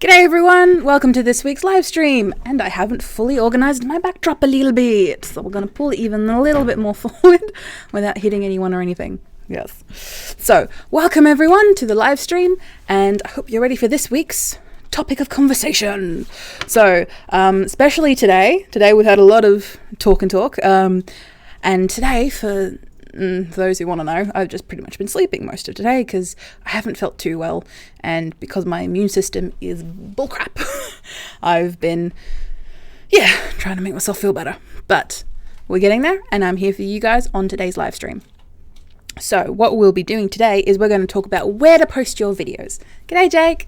G'day everyone, welcome to this week's live stream, and I haven't fully organised my backdrop a little bit, so we're going to pull it even a little bit more forward without hitting anyone or anything. Yes. So, welcome everyone to the live stream, and I hope you're ready for this week's topic of conversation. So, especially today we've had a lot of talk, and today for those who want to know, I've just pretty much been sleeping most of today because I haven't felt too well, and because my immune system is bullcrap, I've been, trying to make myself feel better. But we're getting there, and I'm here for you guys on today's live stream. So what we'll be doing today is we're going to talk about where to post your videos. G'day, Jake.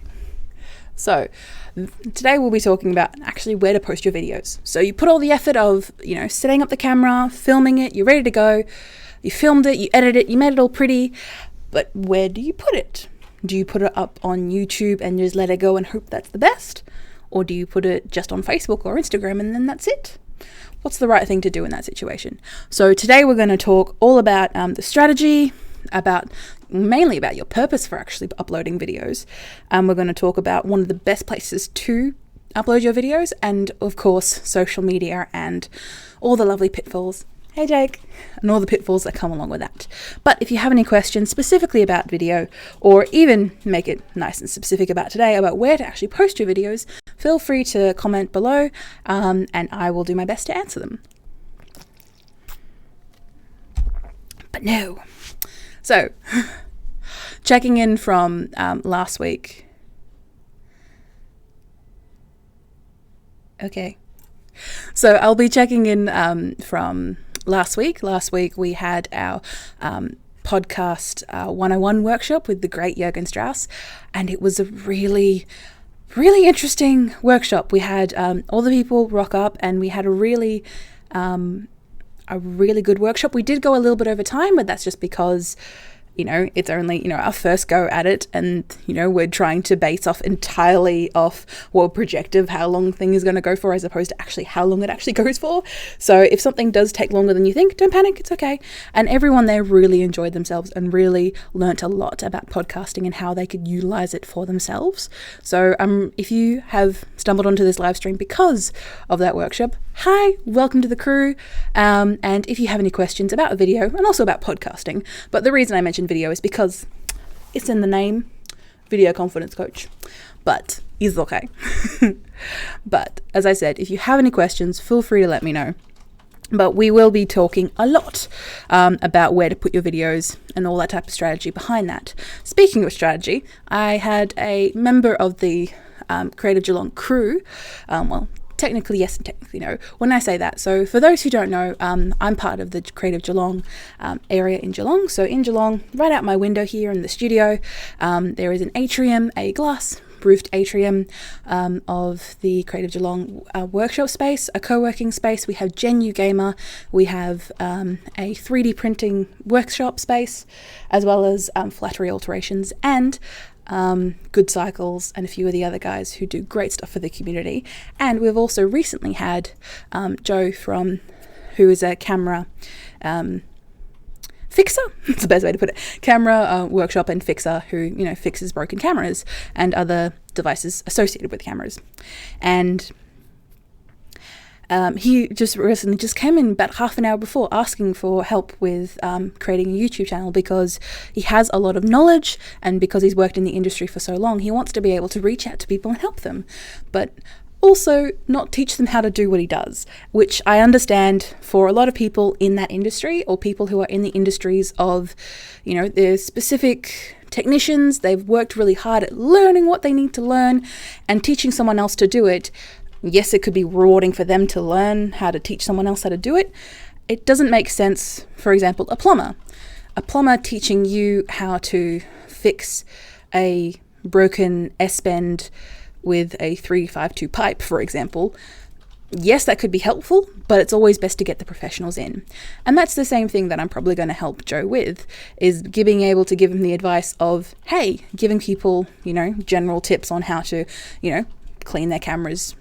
So today we'll be talking about actually where to post your videos. So you put all the effort of, setting up the camera, filming it, you're ready to go. You filmed it, you edited it, you made it all pretty, but where do you put it? Do you put it up on YouTube and just let it go and hope that's the best? Or do you put it just on Facebook or Instagram and then that's it? What's the right thing to do in that situation? So today we're going to talk all about the strategy, mainly about your purpose for actually uploading videos. We're going to talk about one of the best places to upload your videos, and of course social media and all the lovely pitfalls. Hey Jake, and all the pitfalls that come along with that. But if you have any questions specifically about video, or even make it nice and specific about today, about where to actually post your videos, feel free to comment below, and I will do my best to answer them. But no. So, checking in from last week. Okay. So I'll be checking in from last week. Last week we had our podcast 101 workshop with the great Jürgen Strauss, and it was a really interesting workshop. We had all the people rock up, and we had a really good workshop. We did go a little bit over time, but that's just because it's only, our first go at it, and, we're trying to base off entirely off project of how long thing is going to go for, as opposed to actually how long it actually goes for. So if something does take longer than you think, don't panic, it's okay. And everyone there really enjoyed themselves and really learnt a lot about podcasting and how they could utilize it for themselves. So if you have stumbled onto this live stream because of that workshop, hi, welcome to the crew. And if you have any questions about video and also about podcasting, but the reason I mentioned video is because it's in the name, video confidence coach, but it's okay. But as I said, if you have any questions, feel free to let me know. But we will be talking a lot about where to put your videos and all that type of strategy behind that. Speaking of strategy, I had a member of the Creative Geelong crew, technically yes and technically no, when I say that. So for those who don't know, I'm part of the Creative Geelong area in Geelong. So in Geelong, right out my window here in the studio, there is an atrium, a glass roofed atrium of the Creative Geelong workshop space, a co-working space. We have Genu Gamer, we have a 3D printing workshop space, as well as flattery alterations, and Good Cycles, and a few of the other guys who do great stuff for the community. And we've also recently had Joe who is a camera fixer, that's the best way to put it, camera workshop and fixer, who fixes broken cameras and other devices associated with cameras. And he just recently came in about half an hour before asking for help with creating a YouTube channel, because he has a lot of knowledge, and because he's worked in the industry for so long, he wants to be able to reach out to people and help them, but also not teach them how to do what he does, which I understand for a lot of people in that industry, or people who are in the industries of, the specific technicians. They've worked really hard at learning what they need to learn, and teaching someone else to do it. Yes, it could be rewarding for them to learn how to teach someone else how to do it. It doesn't make sense, for example, a plumber teaching you how to fix a broken S-bend with a 352 pipe, for example. Yes, that could be helpful, but it's always best to get the professionals in. And that's the same thing that I'm probably going to help Joe with, is being able to give him the advice of, hey, giving people, general tips on how to, clean their cameras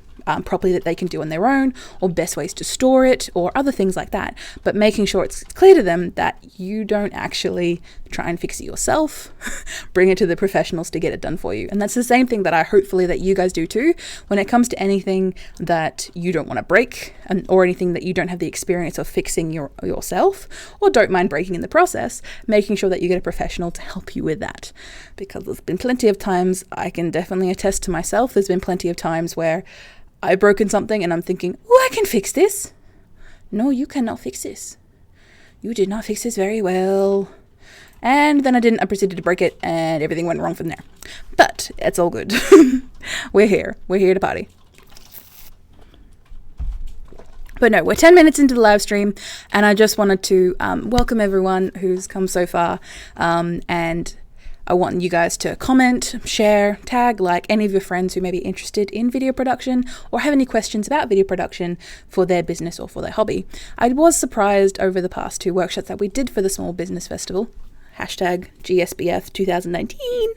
properly that they can do on their own, or best ways to store it, or other things like that. But making sure it's clear to them that you don't actually try and fix it yourself, bring it to the professionals to get it done for you. And that's the same thing that hopefully that you guys do too, when it comes to anything that you don't want to break, or anything that you don't have the experience of fixing yourself, or don't mind breaking in the process, making sure that you get a professional to help you with that. Because there's been plenty of times, I can definitely attest to myself, there's been plenty of times where I've broken something and I'm thinking, oh, I can fix this. No, you cannot fix this. You did not fix this very well. And then I didn't. I proceeded to break it and everything went wrong from there. But it's all good. We're here. We're here to party. But no, we're 10 minutes into the live stream, and I just wanted to welcome everyone who's come so far, and I want you guys to comment, share, tag, like any of your friends who may be interested in video production or have any questions about video production for their business or for their hobby. I was surprised over the past 2 workshops that we did for the Small Business Festival, hashtag GSBF 2019,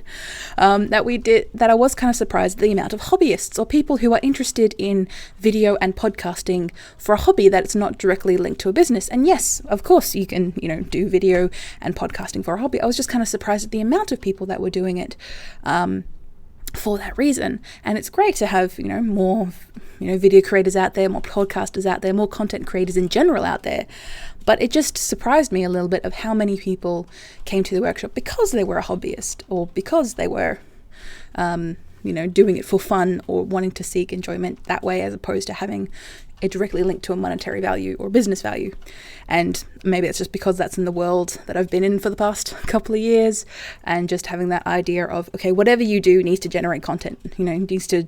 that I was kind of surprised at the amount of hobbyists or people who are interested in video and podcasting for a hobby that it's not directly linked to a business. And yes, of course you can, do video and podcasting for a hobby. I was just kind of surprised at the amount of people that were doing it for that reason. And it's great to have, more, video creators out there, more podcasters out there, more content creators in general out there. But it just surprised me a little bit of how many people came to the workshop because they were a hobbyist, or because they were, doing it for fun or wanting to seek enjoyment that way, as opposed to having it directly linked to a monetary value or business value. And maybe it's just because that's in the world that I've been in for the past couple of years, and just having that idea of, okay, whatever you do needs to generate content, needs to,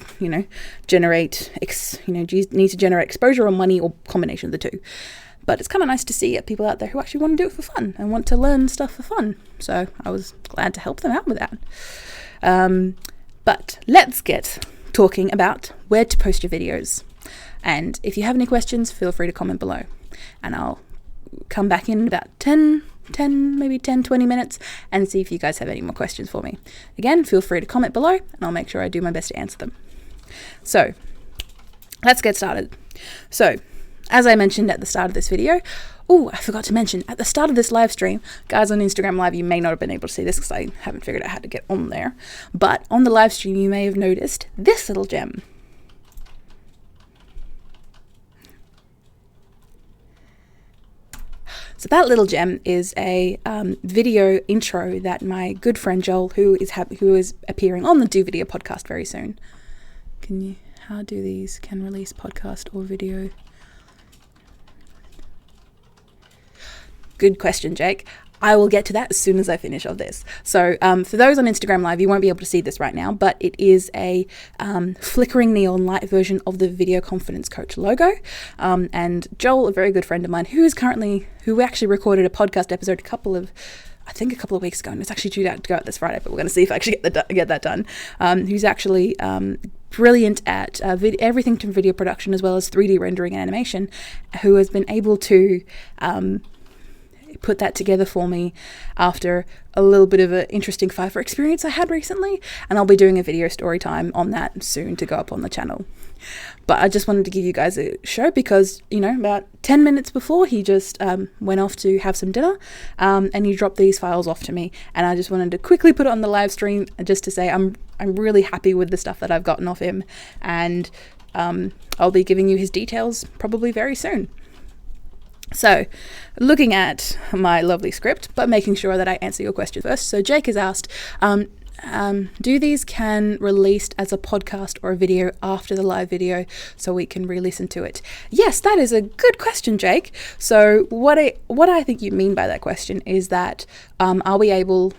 generate exposure or money, or combination of the two. But it's kind of nice to see people out there who actually want to do it for fun and want to learn stuff for fun. So I was glad to help them out with that. But let's get talking about where to post your videos. And if you have any questions, feel free to comment below. And I'll come back in about 20 minutes and see if you guys have any more questions for me. Again, feel free to comment below and I'll make sure I do my best to answer them. So let's get started. So, as I mentioned at the start of this video, I forgot to mention, at the start of this live stream, guys on Instagram Live, you may not have been able to see this because I haven't figured out how to get on there, but on the live stream you may have noticed this little gem. So that little gem is a video intro that my good friend Joel, who is appearing on the Do Video podcast very soon. How do these can release podcast or video? Good question, Jake. I will get to that as soon as I finish of this. So for those on Instagram Live, you won't be able to see this right now, but it is a flickering neon light version of the Video Confidence Coach logo. And Joel, a very good friend of mine, who actually recorded a podcast episode a couple of weeks ago, and it's actually due to go out this Friday, but we're going to see if I actually get that done. Who's actually brilliant at everything from video production as well as 3D rendering and animation, who has been able to put that together for me after a little bit of an interesting Fiverr experience I had recently, and I'll be doing a video story time on that soon to go up on the channel. But I just wanted to give you guys a show because, about 10 minutes before he just went off to have some dinner, and he dropped these files off to me, and I just wanted to quickly put it on the live stream just to say I'm really happy with the stuff that I've gotten off him, and I'll be giving you his details probably very soon. So, looking at my lovely script, but making sure that I answer your question first. So Jake has asked, do these can released as a podcast or a video after the live video so we can re-listen to it? Yes, that is a good question, Jake. So what I think you mean by that question is that are we able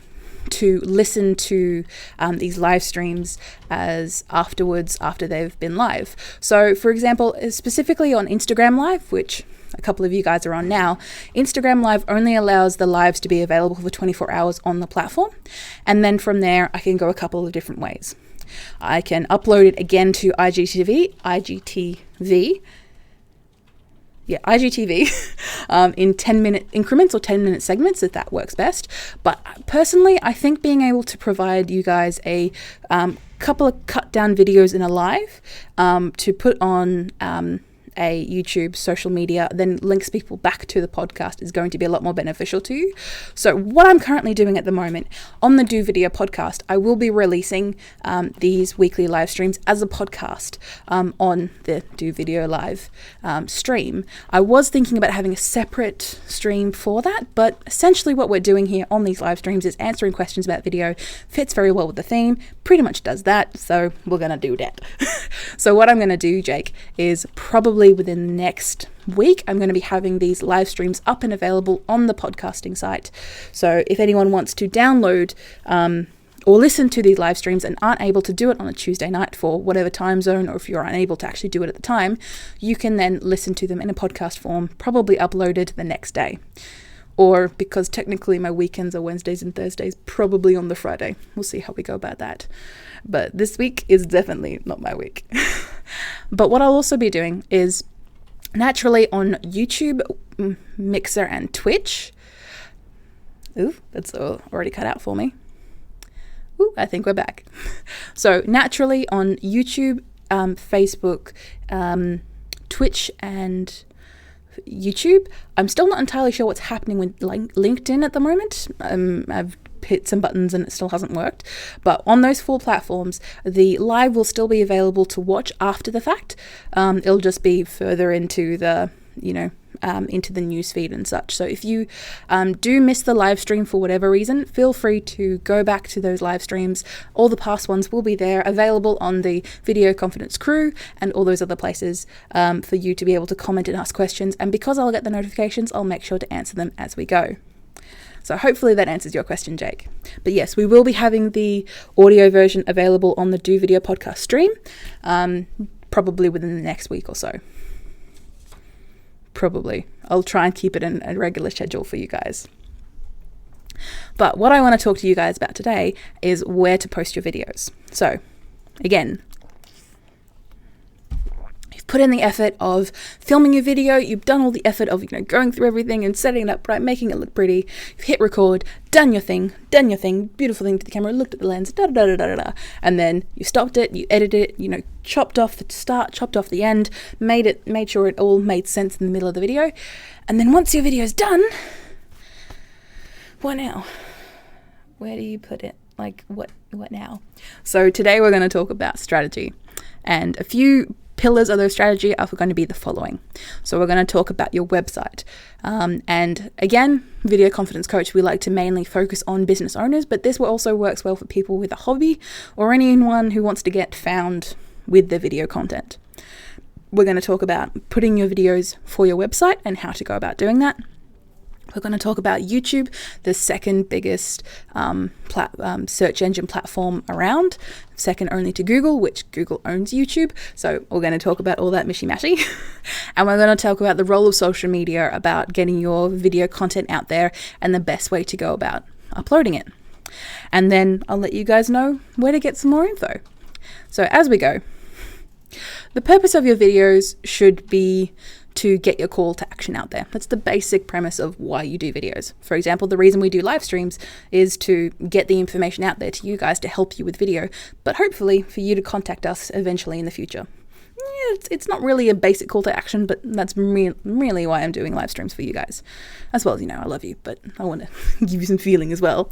to listen to these live streams as afterwards after they've been live? So for example, specifically on Instagram Live, which a couple of you guys are on now, Instagram Live only allows the lives to be available for 24 hours on the platform. And then from there, I can go a couple of different ways. I can upload it again to IGTV, IGTV in 10-minute increments or 10-minute segments if that works best. But personally, I think being able to provide you guys a couple of cut down videos in a live to put on a YouTube social media, then links people back to the podcast is going to be a lot more beneficial to you. So what I'm currently doing at the moment on the Do Video podcast, I will be releasing these weekly live streams as a podcast on the Do Video live stream. I was thinking about having a separate stream for that, but essentially what we're doing here on these live streams is answering questions about video. Fits very well with the theme, pretty much does that, so we're gonna do that. So what I'm gonna do, Jake, is probably within the next week, I'm going to be having these live streams up and available on the podcasting site. So if anyone wants to download or listen to these live streams and aren't able to do it on a Tuesday night for whatever time zone, or if you're unable to actually do it at the time, you can then listen to them in a podcast form, probably uploaded the next day. Or because technically my weekends are Wednesdays and Thursdays, probably on the Friday. We'll see how we go about that. But this week is definitely not my week. But what I'll also be doing is naturally on YouTube, Mixer, and Twitch. Ooh, that's already cut out for me. Ooh, I think we're back. So naturally on YouTube, Facebook, Twitch, and YouTube. I'm still not entirely sure what's happening with LinkedIn at the moment. I've hit some buttons and it still hasn't worked. But on those 4 platforms, the live will still be available to watch after the fact. It'll just be further into the, into the news feed and such. So if you do miss the live stream for whatever reason, feel free to go back to those live streams. All the past ones will be there, available on the Video Confidence crew and all those other places for you to be able to comment and ask questions. And because I'll get the notifications, I'll make sure to answer them as we go. So hopefully that answers your question, Jake. But yes, we will be having the audio version available on the Do Video podcast stream, probably within the next week or so. Probably. I'll try and keep it in a regular schedule for you guys. But what I want to talk to you guys about today is where to post your videos. So again, you've put in the effort of filming your video, you've done all the effort of going through everything and setting it up right, making it look pretty, you've hit record, done your thing, beautiful thing to the camera, looked at the lens, and then you stopped it, you edited it, chopped off the start, chopped off the end, made sure it all made sense in the middle of the video. And then once your video's done, what now? Where do you put it? What now? So today we're going to talk about strategy, and a few pillars of those strategy are going to be the following. So we're going to talk about your website. And again, Video Confidence Coach, we like to mainly focus on business owners, but this also works well for people with a hobby or anyone who wants to get found with their video content. We're going to talk about putting your videos for your website and how to go about doing that. We're going to talk about YouTube, the second biggest search engine platform around, second only to Google, which Google owns YouTube. So we're going to talk about all that mishy-mashy. And we're going to talk about the role of social media, about getting your video content out there and the best way to go about uploading it. And then I'll let you guys know where to get some more info. So as we go, the purpose of your videos should be to get your call to action out there. That's the basic premise of why you do videos. For example, the reason we do live streams is to get the information out there to you guys to help you with video, but hopefully for you to contact us eventually in the future. Yeah, it's not really a basic call to action, but that's really why I'm doing live streams for you guys. As well as, I love you, but I want to give you some feeling as well.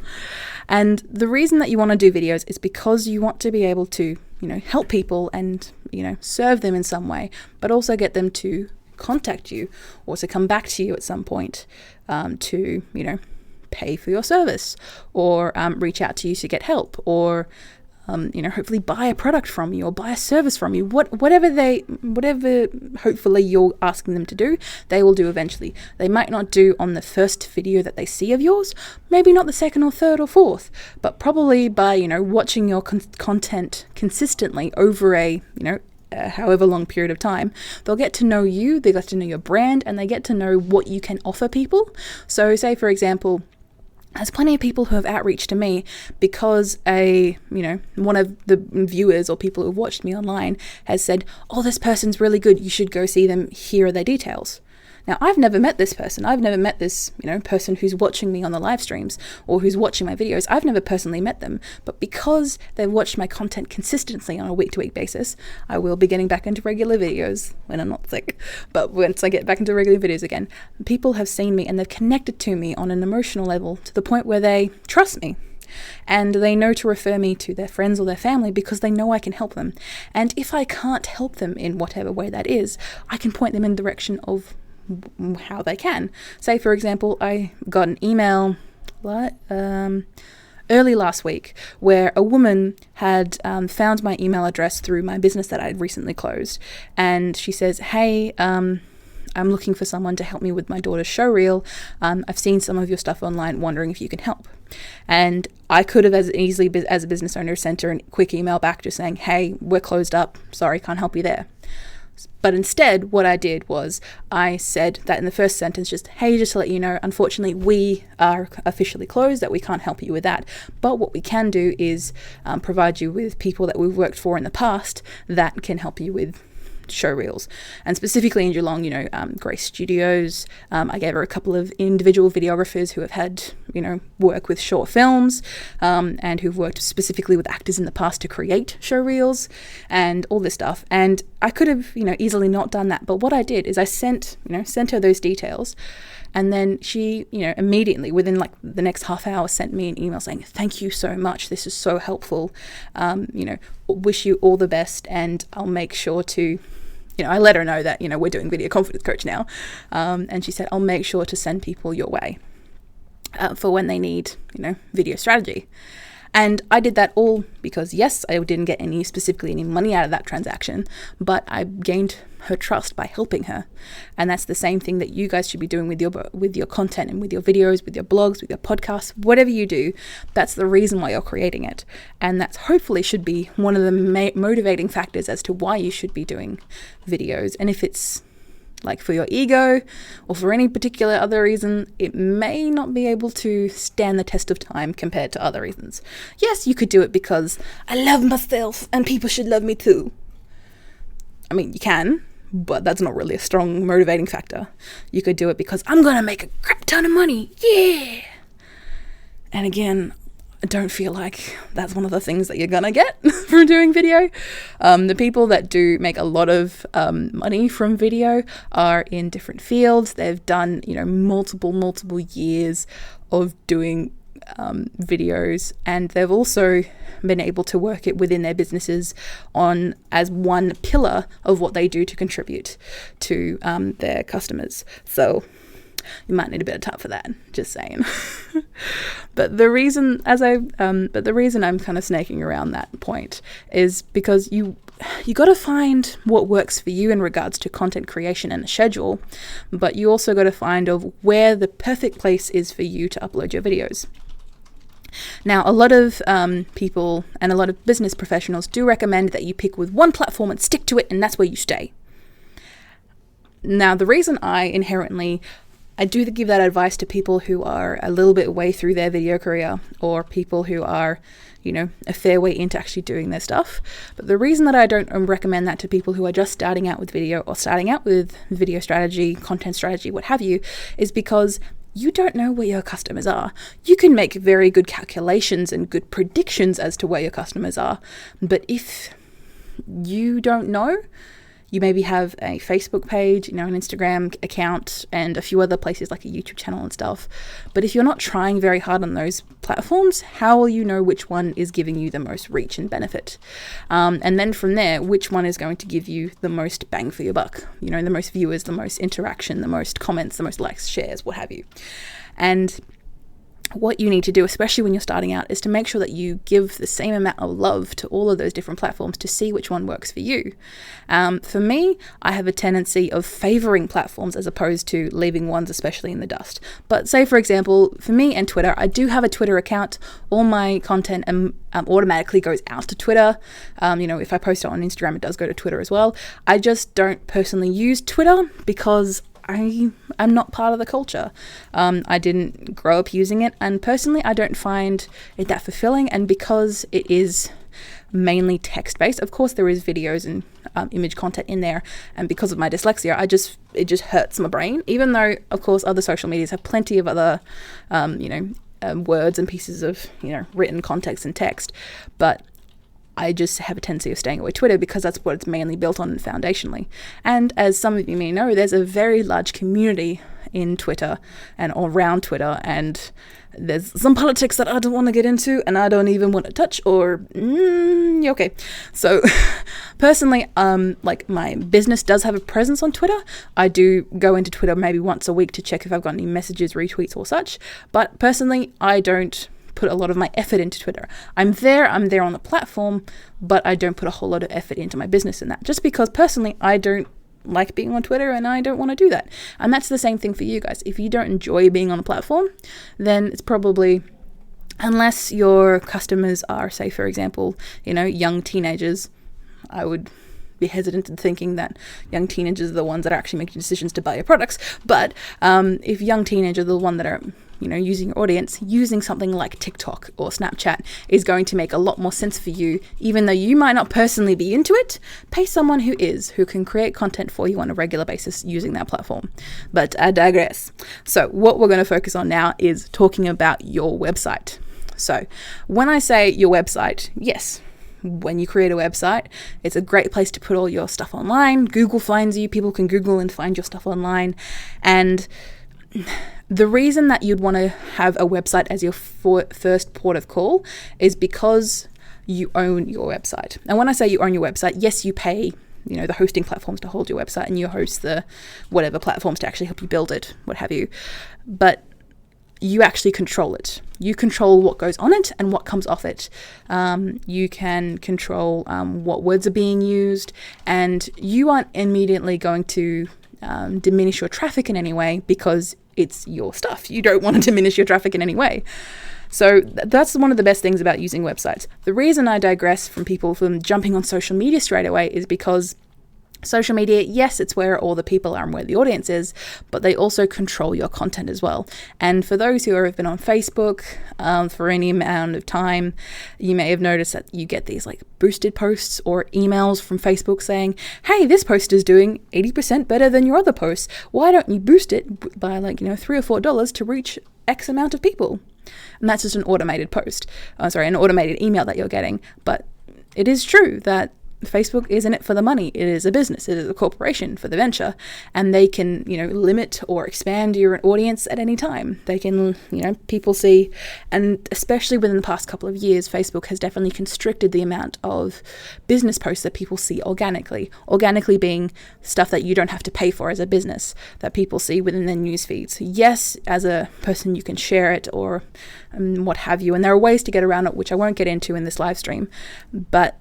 And the reason that you want to do videos is because you want to be able to, help people and, serve them in some way, but also get them to contact you or to come back to you at some point to pay for your service or reach out to you to get help or hopefully buy a product from you or buy a service from you. Whatever hopefully you're asking them to do, they will do eventually. They might not do on the first video that they see of yours, maybe not the second or third or fourth, but probably by watching your content consistently over a however long period of time, they'll get to know you, they get to know your brand, and they get to know what you can offer people. So say, for example, there's plenty of people who have outreach to me because one of the viewers or people who have watched me online has said, oh, this person's really good, you should go see them, here are their details. Now, I've never met this person. I've never met this, person who's watching me on the live streams or who's watching my videos. I've never personally met them, but because they've watched my content consistently on a week-to-week basis, I will be getting back into regular videos when I'm not sick. But once I get back into regular videos again, people have seen me and they've connected to me on an emotional level to the point where they trust me. And they know to refer me to their friends or their family because they know I can help them. And if I can't help them in whatever way that is, I can point them in the direction of how they can. Say, for example, I got an email early last week where a woman had found my email address through my business that I had recently closed. And she says, hey, I'm looking for someone to help me with my daughter's showreel. I've seen some of your stuff online, wondering if you can help. And I could have as easily, as a business owner, sent her a quick email back just saying, hey, we're closed up. Sorry, can't help you there. But instead, what I did was I said that in the first sentence, just, hey, just to let you know, unfortunately, we are officially closed, that we can't help you with that. But what we can do is provide you with people that we've worked for in the past that can help you with showreels. And specifically in Geelong, Grace Studios. I gave her a couple of individual videographers who have had, work with short films and who've worked specifically with actors in the past to create showreels and all this stuff. And I could have, easily not done that. But what I did is I sent her those details. And then she, immediately within like the next half hour sent me an email saying, thank you so much. This is so helpful. Wish you all the best. And I'll make sure to, I let her know that, we're doing Video Confidence Coach now. And she said, I'll make sure to send people your way for when they need, video strategy. And I did that all because, yes, I didn't get specifically any money out of that transaction, but I gained her trust by helping her. And that's the same thing that you guys should be doing with your content and with your videos, with your blogs, with your podcasts, whatever you do. That's the reason why you're creating it. And that's hopefully should be one of the motivating factors as to why you should be doing videos. And if it's like for your ego or for any particular other reason, it may not be able to stand the test of time compared to other reasons. Yes, you could do it because I love myself and people should love me too. I mean, you can, but that's not really a strong motivating factor. You could do it because I'm going to make a crap ton of money. Yeah. And again, I don't feel like that's one of the things that you're going to get from doing video. The people that do make a lot of money from video are in different fields. They've done, multiple years of doing videos, and they've also been able to work it within their businesses on as one pillar of what they do to contribute to their customers. So you might need a bit of time for that, just saying. But the reason I'm kind of snaking around that point is because you got to find what works for you in regards to content creation and a schedule, but you also got to find of where the perfect place is for you to upload your videos. Now, a lot of people and a lot of business professionals do recommend that you pick with one platform and stick to it, and that's where you stay. Now, the reason I do give that advice to people who are a little bit way through their video career or people who are, a fair way into actually doing their stuff. But the reason that I don't recommend that to people who are just starting out with video or starting out with video strategy, content strategy, what have you, is because you don't know where your customers are. You can make very good calculations and good predictions as to where your customers are. But if you don't know, you maybe have a Facebook page, an Instagram account, and a few other places like a YouTube channel and stuff. But if you're not trying very hard on those platforms, how will you know which one is giving you the most reach and benefit? And then from there, which one is going to give you the most bang for your buck? The most viewers, the most interaction, the most comments, the most likes, shares, what have you. And what you need to do, especially when you're starting out, is to make sure that you give the same amount of love to all of those different platforms to see which one works for you. For me, I have a tendency of favoring platforms as opposed to leaving ones especially in the dust. But say, for example, for me and Twitter, I do have a Twitter account. All my content automatically goes out to Twitter. If I post it on Instagram, it does go to Twitter as well. I just don't personally use Twitter because I'm not part of the culture. I didn't grow up using it, and personally I don't find it that fulfilling, and because it is mainly text-based. Of course, there is videos and image content in there, and because of my dyslexia, it just hurts my brain, even though, of course, other social medias have plenty of other, words and pieces of, written context and text. But I just have a tendency of staying away Twitter because that's what it's mainly built on foundationally. And as some of you may know, there's a very large community in Twitter and around Twitter, and there's some politics that I don't want to get into and I don't even want to touch okay. So personally, like my business does have a presence on Twitter. I do go into Twitter maybe once a week to check if I've got any messages, retweets or such. But personally, I don't put a lot of my effort into Twitter. I'm there on the platform, but I don't put a whole lot of effort into my business in that, just because personally I don't like being on Twitter and I don't want to do that. And that's the same thing for you guys. If you don't enjoy being on a platform, then it's probably, unless your customers are, say for example, young teenagers, I would be hesitant in thinking that young teenagers are the ones that are actually making decisions to buy your products. But if young teenagers are the one that are using your audience, using something like TikTok or Snapchat is going to make a lot more sense for you. Even though you might not personally be into it, pay someone who can create content for you on a regular basis using that platform. But I digress. So what we're going to focus on now is talking about your website. So when I say your website, yes, when you create a website, it's a great place to put all your stuff online. Google finds you. People can Google and find your stuff online. And the reason that you'd want to have a website as your first port of call is because you own your website. And when I say you own your website, yes, you pay the hosting platforms to hold your website, and you host the whatever platforms to actually help you build it, what have you. But you actually control it. You control what goes on it and what comes off it. You can control what words are being used, and you aren't immediately going to diminish your traffic in any way because it's your stuff. You don't want to diminish your traffic in any way. So that's one of the best things about using websites. The reason I digress from people from jumping on social media straight away is because social media, yes, it's where all the people are and where the audience is, but they also control your content as well. And for those who have been on Facebook for any amount of time, you may have noticed that you get these like boosted posts or emails from Facebook saying, hey, this post is doing 80% better than your other posts. Why don't you boost it by $3 or $4 to reach X amount of people? And that's just an automated post. An automated email that you're getting. But it is true that Facebook is in it for the money. It is a business. It is a corporation for the venture, and they can, limit or expand your audience at any time. They can, people see, and especially within the past couple of years, Facebook has definitely constricted the amount of business posts that people see organically. Organically being stuff that you don't have to pay for as a business, that people see within their news feeds. Yes, as a person, you can share it or what have you, and there are ways to get around it, which I won't get into in this live stream, but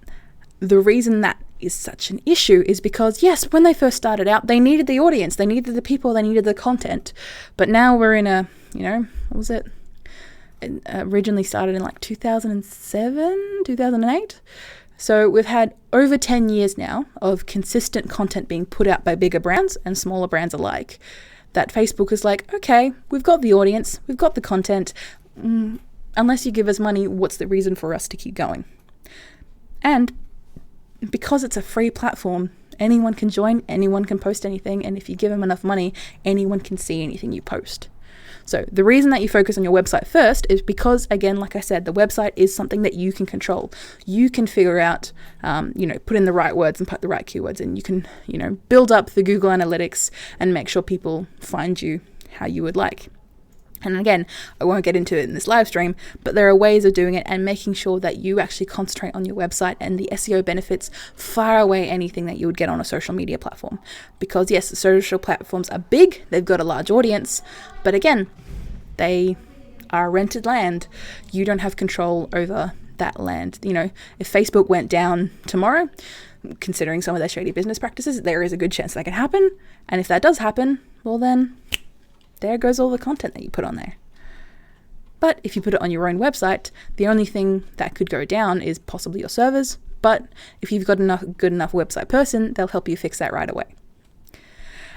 the reason that is such an issue is because, yes, when they first started out, they needed the audience, they needed the people, they needed the content. But now we're in a, what was it? It originally started in like 2007, 2008. So we've had over 10 years now of consistent content being put out by bigger brands and smaller brands alike. That Facebook is like, okay, we've got the audience, we've got the content. Unless you give us money, what's the reason for us to keep going? And because it's a free platform, anyone can join, anyone can post anything, and if you give them enough money, anyone can see anything you post. So the reason that you focus on your website first is because, again, like I said, the website is something that you can control. You can figure out, put in the right words and put the right keywords, and you can, build up the Google Analytics and make sure people find you how you would like. And again, I won't get into it in this live stream, but there are ways of doing it and making sure that you actually concentrate on your website, and the SEO benefits far outweigh anything that you would get on a social media platform. Because yes, the social platforms are big, they've got a large audience, but again, they are rented land. You don't have control over that land. If Facebook went down tomorrow, considering some of their shady business practices, there is a good chance that can happen. And if that does happen, well then, there goes all the content that you put on there. But if you put it on your own website, the only thing that could go down is possibly your servers. But if you've got a good enough website person, they'll help you fix that right away.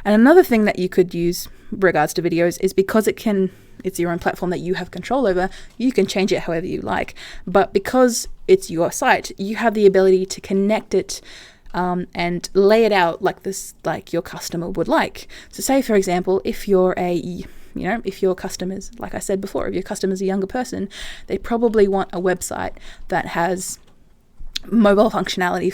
And another thing that you could use regards to videos is because it can it's your own platform that you have control over, you can change it however you like. But because it's your site, you have the ability to connect it and lay it out like your customer would like. So say, for example, if your customers, like I said before, if your customer's a younger person, they probably want a website that has mobile functionality,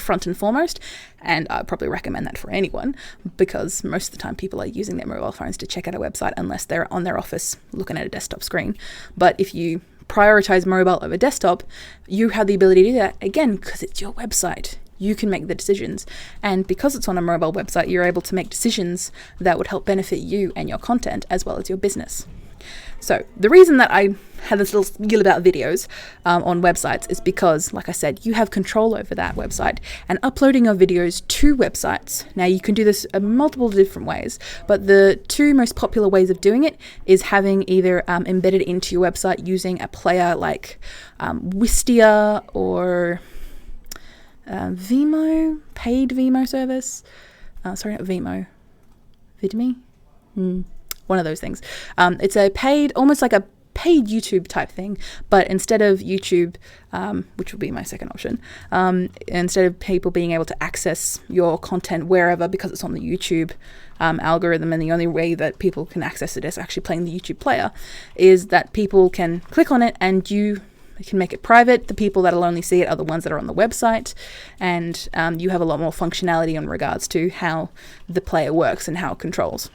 front and foremost. And I'd probably recommend that for anyone, because most of the time people are using their mobile phones to check out a website unless they're on their office looking at a desktop screen. But if you prioritize mobile over desktop, you have the ability to do that, again, because it's your website. You can make the decisions. And because it's on a mobile website, you're able to make decisions that would help benefit you and your content as well as your business. So the reason that I had this little spiel about videos on websites is because, like I said, you have control over that website and uploading your videos to websites. Now, you can do this multiple different ways, but the two most popular ways of doing it is having either embedded into your website using a player like Wistia or Vimeo, paid Vimeo service. Sorry, not Vimeo. Vidme? One of those things. It's a paid, almost like a paid YouTube type thing, but instead of YouTube, which would be my second option, instead of people being able to access your content wherever because it's on the YouTube algorithm, and the only way that people can access it is actually playing the YouTube player, is that people can click on it and you can make it private. The people that'll only see it are the ones that are on the website, and you have a lot more functionality in regards to how the player works and how it controls.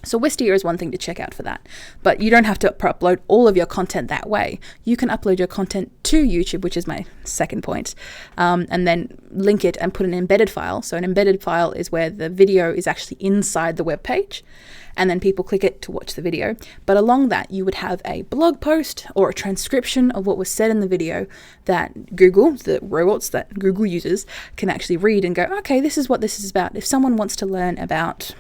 So Wistia is one thing to check out for that, but you don't have to upload all of your content that way. You can upload your content to YouTube, which is my second point, and then link it and put an embedded file. So an embedded file is where the video is actually inside the web page, and then people click it to watch the video. But along that, you would have a blog post or a transcription of what was said in the video that Google, the robots that Google uses, can actually read and go, okay, this is what this is about. If someone wants to learn about,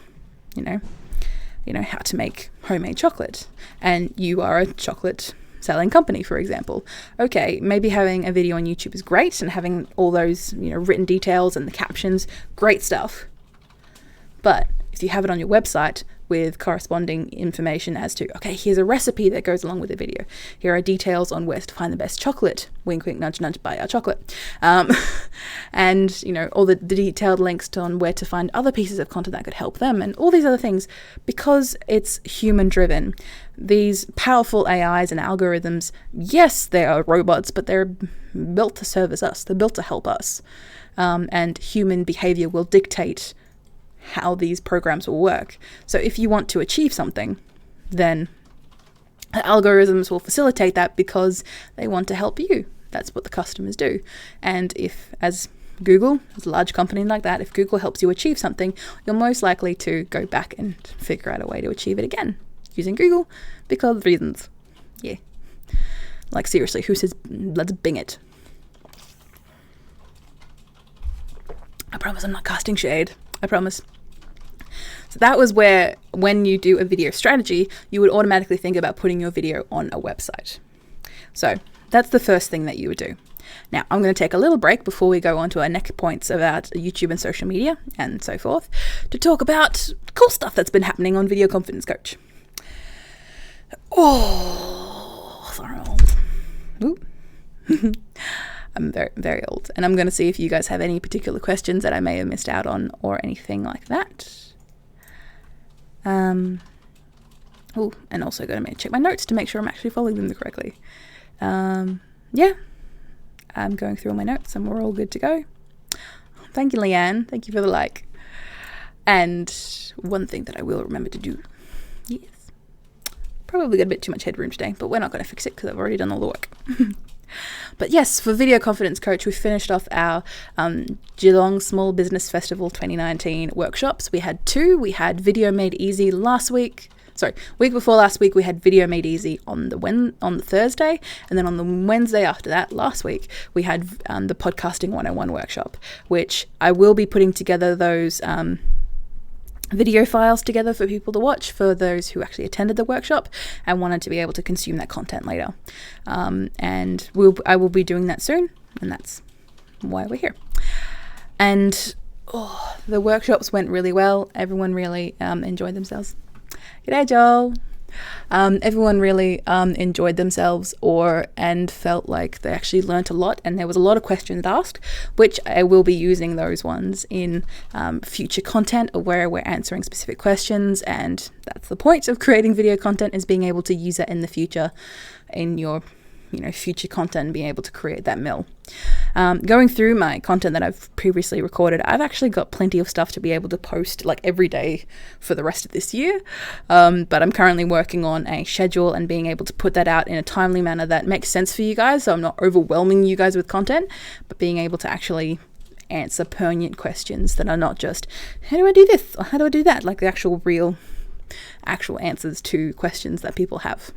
how to make homemade chocolate, and you are a chocolate selling company, for example. Okay, maybe having a video on YouTube is great, and having all those, written details and the captions, great stuff. But if you have it on your website with corresponding information as to, okay, here's a recipe that goes along with the video. Here are details on where to find the best chocolate. Wink, wink, nudge, nudge, buy our chocolate. And, all the detailed links on where to find other pieces of content that could help them and all these other things. Because it's human driven, these powerful AIs and algorithms, yes, they are robots, but they're built to service us. They're built to help us. And human behavior will dictate how these programs will work. So if you want to achieve something, then the algorithms will facilitate that because they want to help you. That's what the customers do. And if, as Google, as a large company like that, if Google helps you achieve something, you're most likely to go back and figure out a way to achieve it again using Google because of reasons. Yeah. Like, seriously, who says, let's Bing it? I promise I'm not casting shade. I promise. So that was where, when you do a video strategy, you would automatically think about putting your video on a website. So that's the first thing that you would do. Now, I'm going to take a little break before we go on to our next points about YouTube and social media and so forth to talk about cool stuff that's been happening on Video Confidence Coach. Oh, sorry, old. I'm very, very old, and I'm going to see if you guys have any particular questions that I may have missed out on or anything like that. And also going to check my notes to make sure I'm actually following them correctly. Yeah, I'm going through all my notes and we're all good to go. Thank you, Leanne. Thank you for the like. And one thing that I will remember to do, yes, probably got a bit too much headroom today, but we're not going to fix it because I've already done all the work. But yes, for Video Confidence Coach, we finished off our Geelong Small Business Festival 2019 workshops. We had two. We had Video Made Easy week before last week, we had Video Made Easy on the Thursday, and then on the Wednesday after that, last week, we had the Podcasting 101 workshop, which I will be putting together those video files together for people to watch for those who actually attended the workshop and wanted to be able to consume that content later. And I will be doing that soon, and that's why we're here. And the workshops went really well. Everyone really enjoyed themselves. G'day, Joel. Everyone really enjoyed themselves and felt like they actually learnt a lot, and there was a lot of questions asked, which I will be using those ones in future content where we're answering specific questions. And that's the point of creating video content, is being able to use it in the future in your future content and being able to create that mill. Going through my content that I've previously recorded, I've actually got plenty of stuff to be able to post like every day for the rest of this year. But I'm currently working on a schedule and being able to put that out in a timely manner that makes sense for you guys. So I'm not overwhelming you guys with content, but being able to actually answer poignant questions that are not just, how do I do this? Or how do I do that? Like the actual answers to questions that people have.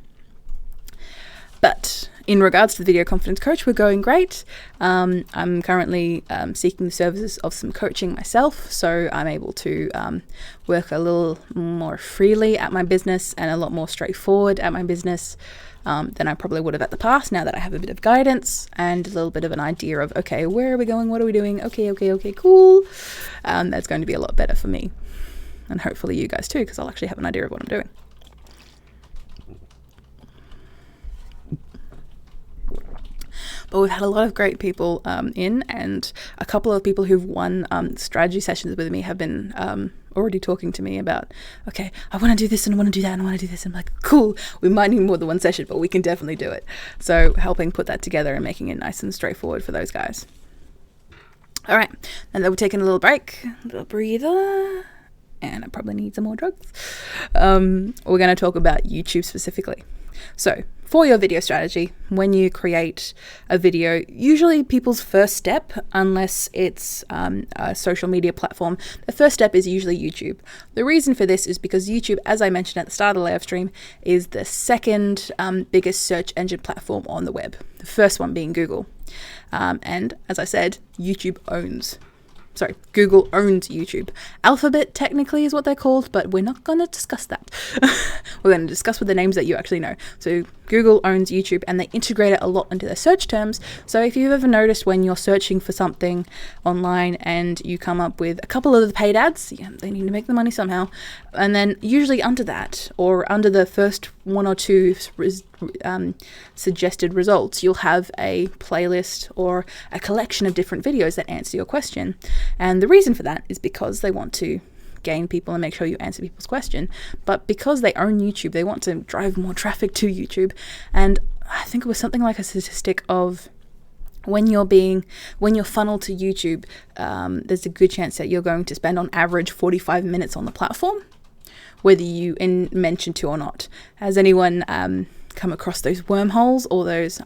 But in regards to the Video Confidence Coach, we're going great. I'm currently seeking the services of some coaching myself, so I'm able to work a little more freely at my business and a lot more straightforward at my business than I probably would have at the past, now that I have a bit of guidance and a little bit of an idea of, okay, where are we going? What are we doing? Okay, cool. That's going to be a lot better for me. And hopefully you guys too, because I'll actually have an idea of what I'm doing. But we've had a lot of great people in, and a couple of people who've won strategy sessions with me have been already talking to me about, okay, I want to do this and I want to do that and I want to do this. I'm like, cool, we might need more than one session, but we can definitely do it. So helping put that together and making it nice and straightforward for those guys. All right, and then we're taking a little break, a little breather, and I probably need some more drugs. We're going to talk about YouTube specifically. So for your video strategy, when you create a video, usually people's first step, unless it's a social media platform, the first step is usually YouTube. The reason for this is because YouTube, as I mentioned at the start of the live stream, is the second biggest search engine platform on the web, the first one being Google. And as I said, Google owns YouTube. Alphabet technically is what they're called, but we're not going to discuss that. We're going to discuss with the names that you actually know. So Google owns YouTube, and they integrate it a lot into their search terms. So if you've ever noticed when you're searching for something online and you come up with a couple of the paid ads, they need to make the money somehow. And then usually under that, or under the first one or two suggested results, you'll have a playlist or a collection of different videos that answer your question. And the reason for that is because they want to gain people and make sure you answer people's question. But because they own YouTube, they want to drive more traffic to YouTube. And I think it was something like a statistic of when you're funneled to YouTube, there's a good chance that you're going to spend on average 45 minutes on the platform, whether you mention to or not. Has anyone come across those wormholes or those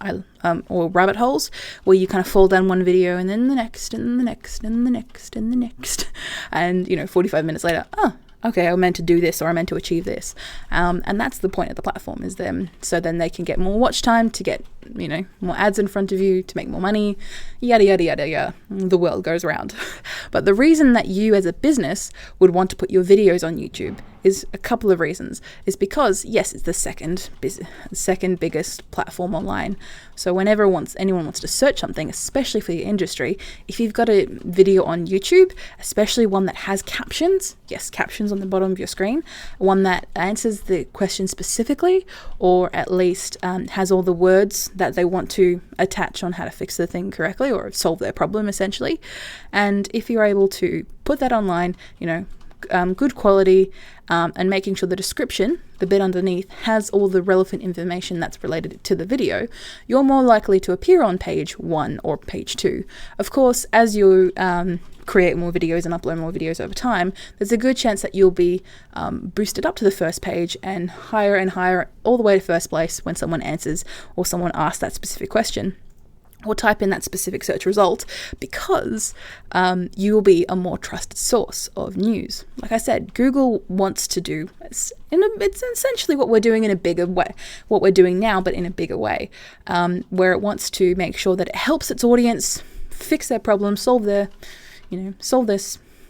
or rabbit holes where you kind of fall down one video and then the next and the next and the next and the next, and 45 minutes later, okay, I meant to do this or I meant to achieve this. And that's the point of the platform, is so then they can get more watch time, to get, more ads in front of you, to make more money, yada, yada, yada, yada. The world goes round. But the reason that you as a business would want to put your videos on YouTube is a couple of reasons. Is because, yes, it's the second biggest platform online. So whenever anyone wants to search something, especially for your industry, if you've got a video on YouTube, especially one that has captions, yes, captions on the bottom of your screen, one that answers the question specifically, or at least has all the words that they want to attach on how to fix the thing correctly or solve their problem, essentially. And if you're able to put that online, good quality, and making sure the description, the bit underneath, has all the relevant information that's related to the video, you're more likely to appear on page 1 or page 2. Of course, as you create more videos and upload more videos over time, there's a good chance that you'll be boosted up to the first page and higher all the way to first place when someone answers or someone asks that specific question, or type in that specific search result, because you will be a more trusted source of news. Like I said, Google wants to do, it's essentially what we're doing in a bigger way, what we're doing now, but in a bigger way, where it wants to make sure that it helps its audience fix their problem, solve their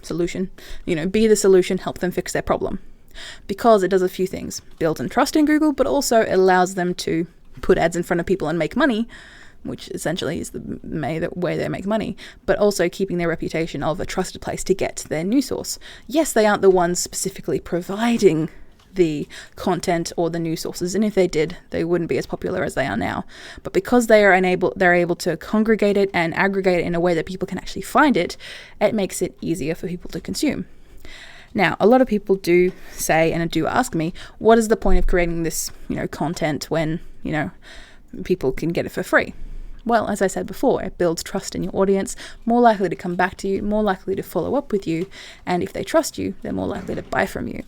solution, be the solution, help them fix their problem. Because it does a few things: build in trust in Google, but also it allows them to put ads in front of people and make money, which essentially is the way they make money, but also keeping their reputation of a trusted place to get to their news source. Yes, they aren't the ones specifically providing the content or the news sources, and if they did, they wouldn't be as popular as they are now. But because they're able to congregate it and aggregate it in a way that people can actually find it, it makes it easier for people to consume. Now, a lot of people do say and do ask me, what is the point of creating this, content when, people can get it for free? Well, as I said before, it builds trust in your audience, more likely to come back to you, more likely to follow up with you, and if they trust you, they're more likely to buy from you.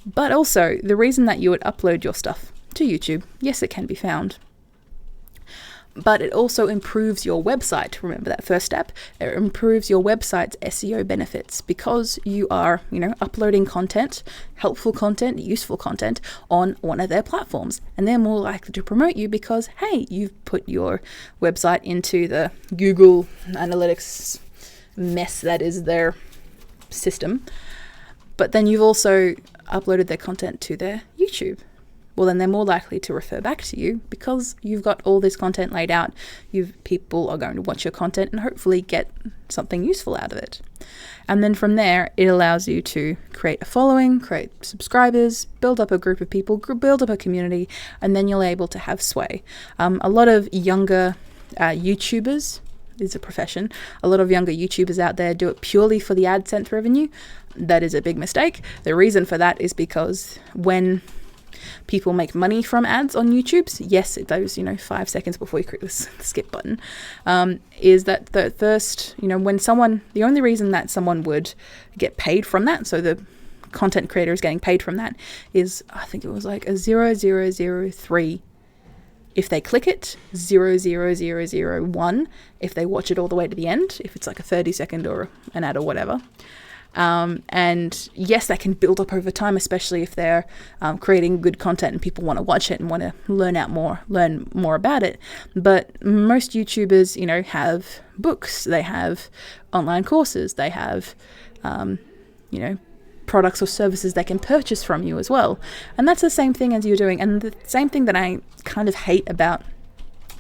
But also, the reason that you would upload your stuff to YouTube, yes, it can be found, but it also improves your website. Remember that first step? It improves your website's SEO benefits because you are, uploading content, helpful content, useful content on one of their platforms. And they're more likely to promote you because, hey, you've put your website into the Google Analytics mess that is their system. But then you've also uploaded their content to their YouTube. Well, then they're more likely to refer back to you because you've got all this content laid out. People are going to watch your content and hopefully get something useful out of it. And then from there, it allows you to create a following, create subscribers, build up a group of people, build up a community, and then you're able to have sway. A lot of younger YouTubers, is a profession, a lot of younger YouTubers out there do it purely for the AdSense revenue. That is a big mistake. The reason for that is because when people make money from ads on YouTube, yes, those 5 seconds before you click the skip button, is that the first, when the only reason that someone would get paid from that, so the content creator is getting paid from that, is I think it was like a 0003 if they click it, 00001 if they watch it all the way to the end, if it's like a 30-second or an ad or whatever. And yes, that can build up over time, especially if they're creating good content and people want to watch it and want to learn more about it. But most YouTubers, have books, they have online courses, they have, products or services they can purchase from you as well. And that's the same thing as you're doing. And the same thing that I kind of hate about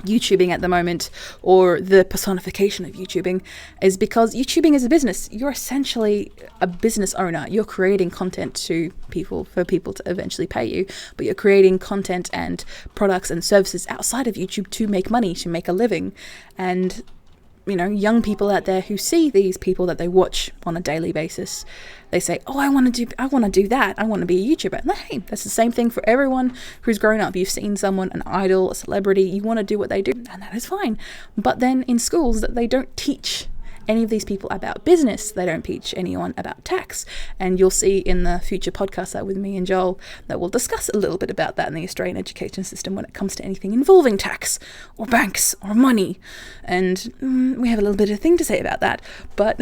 YouTubing at the moment, or the personification of YouTubing, is because YouTubing is a business. You're essentially a business owner. You're creating content for people to eventually pay you, but you're creating content and products and services outside of YouTube to make money, to make a living. And young people out there who see these people that they watch on a daily basis, they say, oh, I want to do that. I want to be a YouTuber. And hey, that's the same thing for everyone who's grown up. You've seen someone, an idol, a celebrity, you want to do what they do, and that is fine. But then in schools, that they don't teach any of these people about business. They don't teach anyone about tax. And you'll see in the future podcast that with me and Joel that we'll discuss a little bit about that in the Australian education system when it comes to anything involving tax or banks or money. And we have a little bit of a thing to say about that. But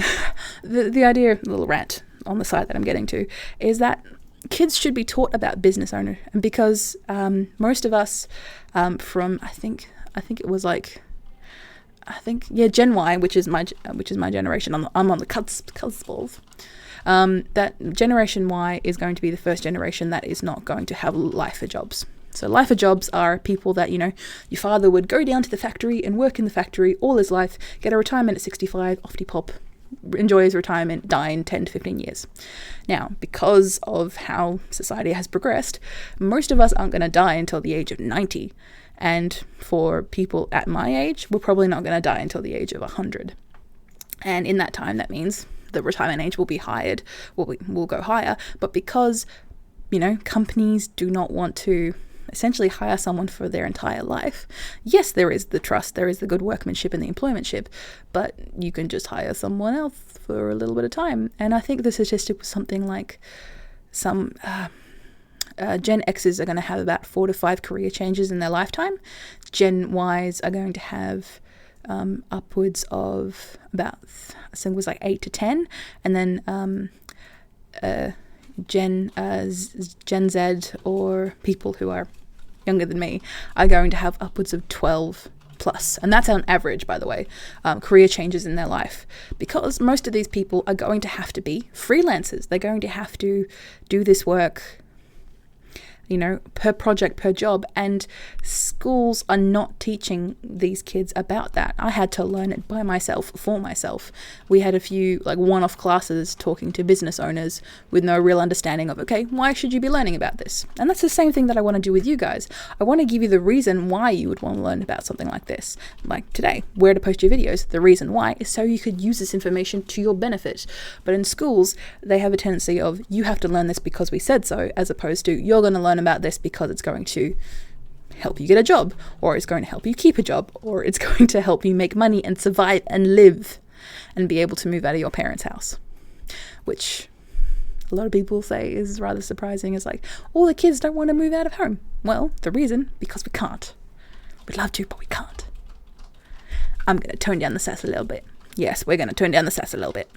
the idea, a little rant on the side that I'm getting to, is that kids should be taught about business owner. And because most of us from I think it was like Gen Y, which is my generation. I'm on the cusp of. That Generation Y is going to be the first generation that is not going to have lifer jobs. So lifer jobs are people that, your father would go down to the factory and work in the factory all his life, get a retirement at 65, off he pop, enjoy his retirement, die in 10 to 15 years. Now, because of how society has progressed, most of us aren't going to die until the age of 90. And for people at my age, we're probably not going to die until the age of 100. And in that time, that means the retirement age will be will go higher. But because, companies do not want to essentially hire someone for their entire life, yes, there is the trust, there is the good workmanship and the employmentship, but you can just hire someone else for a little bit of time. And I think the statistic was something like Gen X's are going to have about 4 to 5 career changes in their lifetime. Gen Y's are going to have upwards of about, I think it was like 8 to 10. And then Gen Z, or people who are younger than me, are going to have upwards of 12 plus. And that's on average, by the way, career changes in their life. Because most of these people are going to have to be freelancers. They're going to have to do this work per project, per job, and schools are not teaching these kids about that. I had to learn it by myself, for myself. We had a few one-off classes talking to business owners with no real understanding of, okay, why should you be learning about this? And that's the same thing that I want to do with you guys. I want to give you the reason why you would want to learn about something like this. Like today, where to post your videos. The reason why is so you could use this information to your benefit. But in schools, they have a tendency of, you have to learn this because we said so, as opposed to, you're going to learn about this because it's going to help you get a job, or it's going to help you keep a job, or it's going to help you make money and survive and live and be able to move out of your parents' house, which a lot of people say is rather surprising. It's like, all the kids don't want to move out of home. Well, the reason, because we can't. We'd love to, but we can't. I'm going to tone down the sass a little bit. Yes, we're going to tone down the sass a little bit.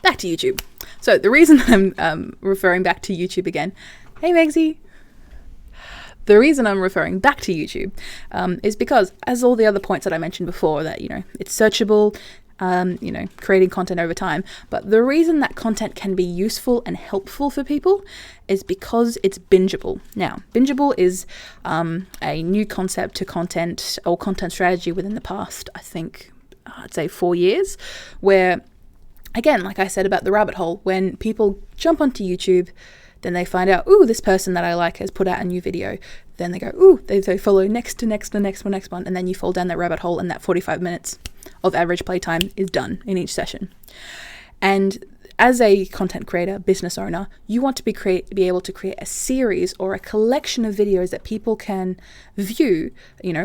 Back to YouTube. So the reason I'm referring back to YouTube again, hey Megsy, the reason I'm referring back to YouTube is because, as all the other points that I mentioned before, that, it's searchable, creating content over time. But the reason that content can be useful and helpful for people is because it's bingeable. Now, bingeable is a new concept to content or content strategy within the past, I think, I'd say 4 years, where, again, like I said about the rabbit hole, when people jump onto YouTube, then they find out, ooh, this person that I like has put out a new video. Then they go, ooh, they follow next one, and then you fall down that rabbit hole, and that 45 minutes of average playtime is done in each session. And as a content creator, business owner, you want to be able to create a series or a collection of videos that people can view,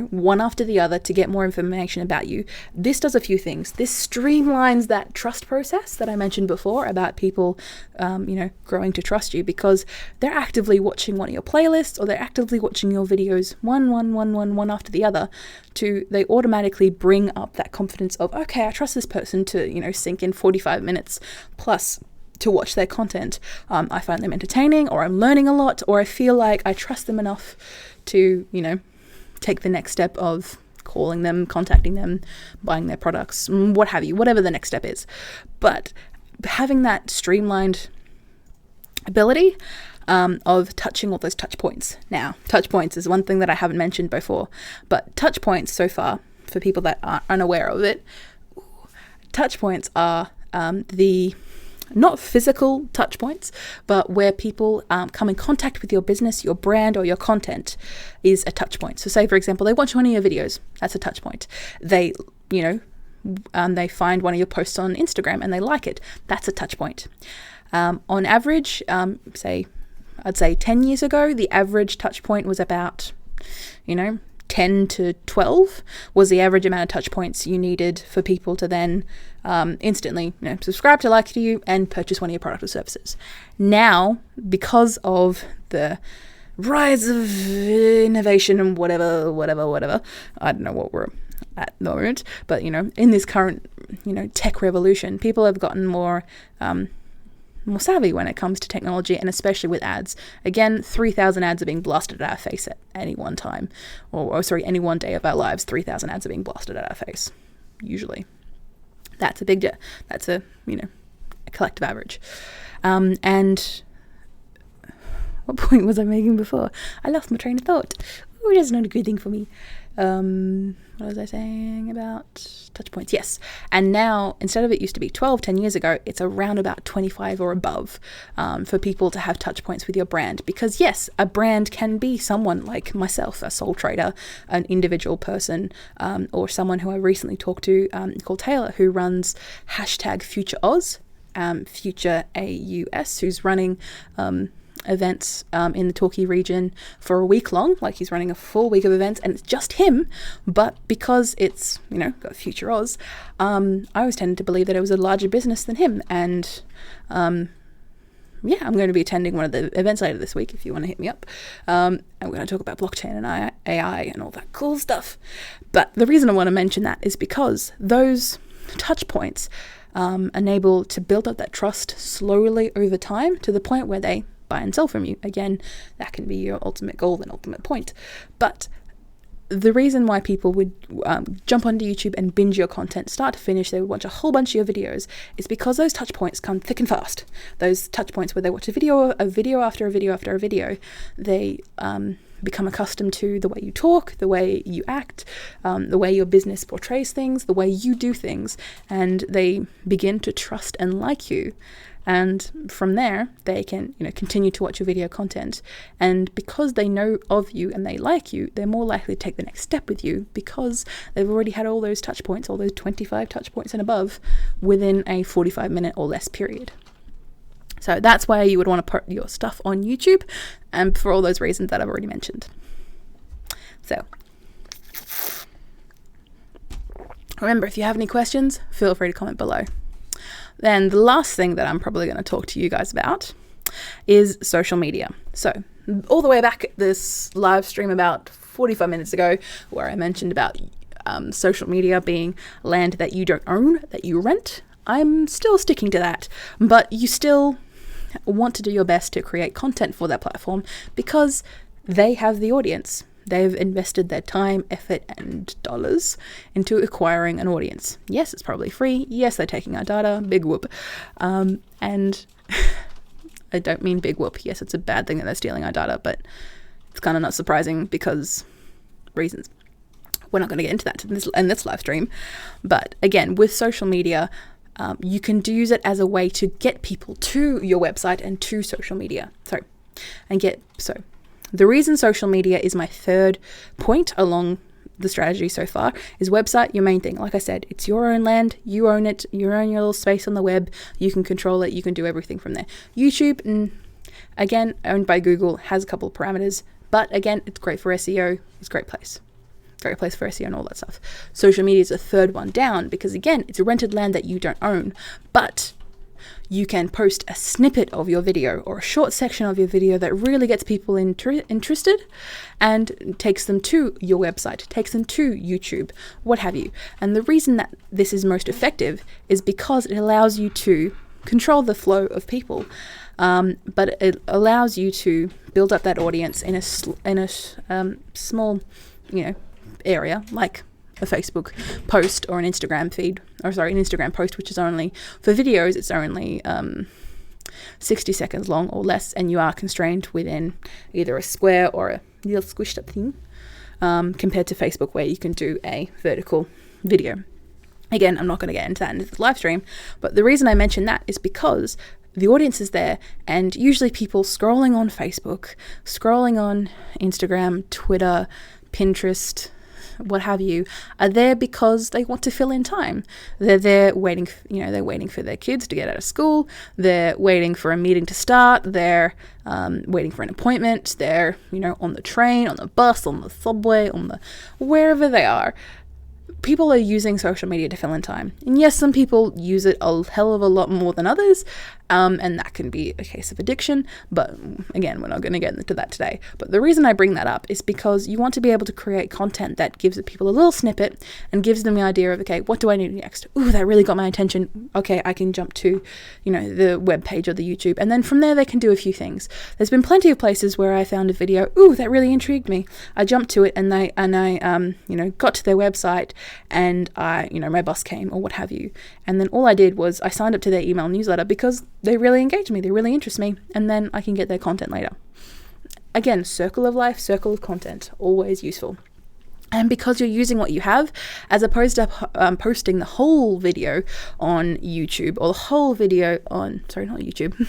one after the other, to get more information about you. This does a few things. This streamlines that trust process that I mentioned before about people, growing to trust you, because they're actively watching one of your playlists, or they're actively watching your videos one after the other. They automatically bring up that confidence of, okay, I trust this person to, sink in 45 minutes plus to watch their content. I find them entertaining, or I'm learning a lot, or I feel like I trust them enough to, take the next step of calling them, contacting them, buying their products, what have you, whatever the next step is. But having that streamlined ability of touching all those touch points. Now, touch points is one thing that I haven't mentioned before, but touch points so far, for people that are unaware of it, touch points are the not physical touch points, but where people come in contact with your business, your brand, or your content is a touch point. So say, for example, they watch one of your videos, that's a touch point. They, they find one of your posts on Instagram and they like it, that's a touch point. On average, I'd say 10 years ago, the average touch point was about, 10 to 12 was the average amount of touch points you needed for people to then instantly subscribe to, like to you, and purchase one of your products or services. Now, because of the rise of innovation and whatever, I don't know what we're at the moment, but in this current tech revolution, people have gotten more savvy when it comes to technology, and especially with ads. Again, 3,000 ads are being blasted at our face at any one time, any one day of our lives. 3,000 ads are being blasted at our face, usually. That's a collective average. And what point was I making before? I lost my train of thought. Ooh, that's not a good thing for me. What was I saying about touch points? Yes. And now, instead of it used to be 12, 10 years ago, it's around about 25 or above for people to have touch points with your brand. Because yes, a brand can be someone like myself, a sole trader, an individual person, or someone who I recently talked to called Taylor, who runs #FutureOz, Future AUS, who's running events in the Torquay region for a week long. Like, he's running a full week of events, and it's just him. But because it's got Future Oz, I always tended to believe that it was a larger business than him. And I'm going to be attending one of the events later this week if you want to hit me up. And we're going to talk about blockchain and AI and all that cool stuff. But the reason I want to mention that is because those touch points enable to build up that trust slowly over time to the point where they buy and sell from you. Again, that can be your ultimate goal and ultimate point. But the reason why people would jump onto YouTube and binge your content start to finish, they would watch a whole bunch of your videos, is because those touch points come thick and fast. Those touch points where they watch a video after a video after a video, they become accustomed to the way you talk, the way you act, the way your business portrays things, the way you do things, and they begin to trust and like you. And from there, they can, continue to watch your video content. And because they know of you and they like you, they're more likely to take the next step with you because they've already had all those touch points, all those 25 touch points and above within a 45-minute or less period. So that's why you would want to put your stuff on YouTube, and for all those reasons that I've already mentioned. So remember, if you have any questions, feel free to comment below. Then the last thing that I'm probably going to talk to you guys about is social media. So all the way back at this live stream about 45 minutes ago, where I mentioned about social media being land that you don't own, that you rent, I'm still sticking to that. But you still want to do your best to create content for that platform because they have the audience. They've invested their time, effort, and dollars into acquiring an audience. Yes, it's probably free. Yes, they're taking our data. Big whoop. And I don't mean big whoop. Yes, it's a bad thing that they're stealing our data, but it's kind of not surprising because reasons. We're not going to get into that in this live stream. But again, with social media, you can use it as a way to get people to your website and to social media. The reason social media is my third point along the strategy so far is website, your main thing. Like I said, it's your own land, you own it, you own your little space on the web, you can control it, you can do everything from there. YouTube, again, owned by Google, has a couple of parameters, but again, it's great for SEO, it's a great place. Great place for SEO and all that stuff. Social media is a third one down because again, it's a rented land that you don't own, but you can post a snippet of your video or a short section of your video that really gets people interested and takes them to your website, takes them to YouTube, what have you. And the reason that this is most effective is because it allows you to control the flow of people, but it allows you to build up that audience in a small, area like a Facebook post or an Instagram feed, an Instagram post, which is only, for videos, it's only 60 seconds long or less, and you are constrained within either a square or a little squished up thing, compared to Facebook where you can do a vertical video. Again, I'm not going to get into that in this live stream, but the reason I mention that is because the audience is there, and usually people scrolling on Facebook, scrolling on Instagram, Twitter, Pinterest, what have you, are there because they want to fill in time. They're there waiting, they're waiting for their kids to get out of school. They're waiting for a meeting to start. They're waiting for an appointment. They're, on the train, on the bus, on the subway, wherever they are. People are using social media to fill in time. And yes, some people use it a hell of a lot more than others, and that can be a case of addiction. But again, we're not going to get into that today. But the reason I bring that up is because you want to be able to create content that gives people a little snippet and gives them the idea of, okay, what do I need next? Ooh, that really got my attention. Okay, I can jump to, the web page or the YouTube. And then from there, they can do a few things. There's been plenty of places where I found a video, ooh, that really intrigued me. I jumped to it and I got to their website, and my boss came or what have you. And then all I did was I signed up to their email newsletter because they really engage me, they really interest me, and then I can get their content later. Again, circle of life, circle of content, always useful. And because you're using what you have, as opposed to posting the whole video on YouTube or the whole video on, not YouTube,